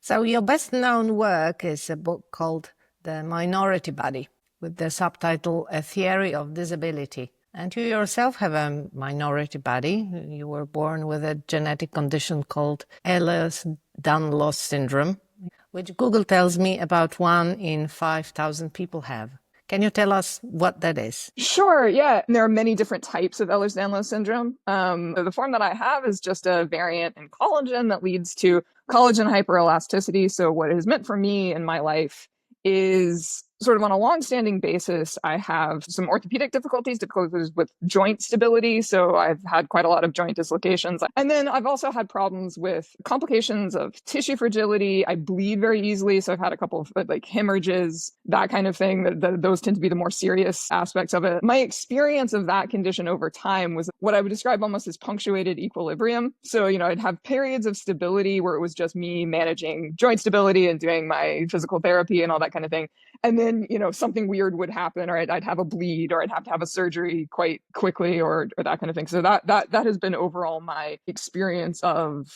So your best known work is a book called The Minority Body, with the subtitle A Theory of Disability. And you yourself have a minority body. You were born with a genetic condition called Ehlers-Danlos Syndrome, which Google tells me about 1 in 5,000 people have. Can you tell us what that is? Sure, yeah. There are many different types of Ehlers-Danlos syndrome. The form that I have is just a variant in collagen that leads to collagen hyperelasticity. So what it has meant for me in my life is sort of on a long-standing basis, I have some orthopedic difficulties with joint stability. So I've had quite a lot of joint dislocations. And then I've also had problems with complications of tissue fragility. I bleed very easily. So I've had a couple of like hemorrhages, that kind of thing. Those tend to be the more serious aspects of it. My experience of that condition over time was what I would describe almost as punctuated equilibrium. So, I'd have periods of stability where it was just me managing joint stability and doing my physical therapy and all that kind of thing. And then, something weird would happen, or I'd have a bleed, or I'd have to have a surgery quite quickly, or that kind of thing. So that has been overall my experience of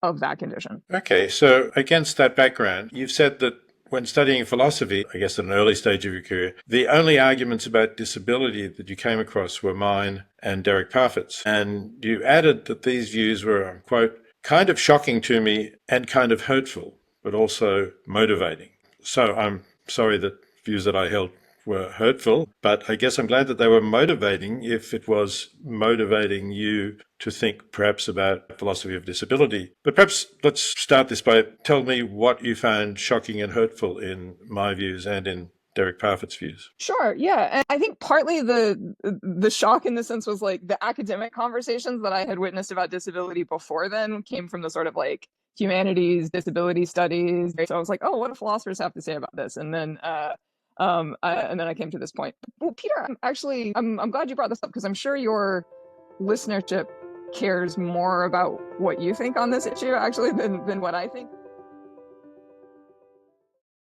that condition. Okay, so against that background, you've said that when studying philosophy, I guess at an early stage of your career, the only arguments about disability that you came across were mine and Derek Parfit's. And you added that these views were, quote, kind of shocking to me and kind of hurtful, but also motivating. So I'm sorry that views that I held were hurtful, but I guess I'm glad that they were motivating if it was motivating you to think perhaps about philosophy of disability. But perhaps let's start this by tell me what you found shocking and hurtful in my views and in Derek Parfit's views. Sure, yeah. And I think partly the shock in the sense was like the academic conversations that I had witnessed about disability before then came from the sort of like humanities, disability studies. So I was like, oh, what do philosophers have to say about this? And then I came to this point. Well, Peter, I'm glad you brought this up because I'm sure your listenership cares more about what you think on this issue actually than what I think.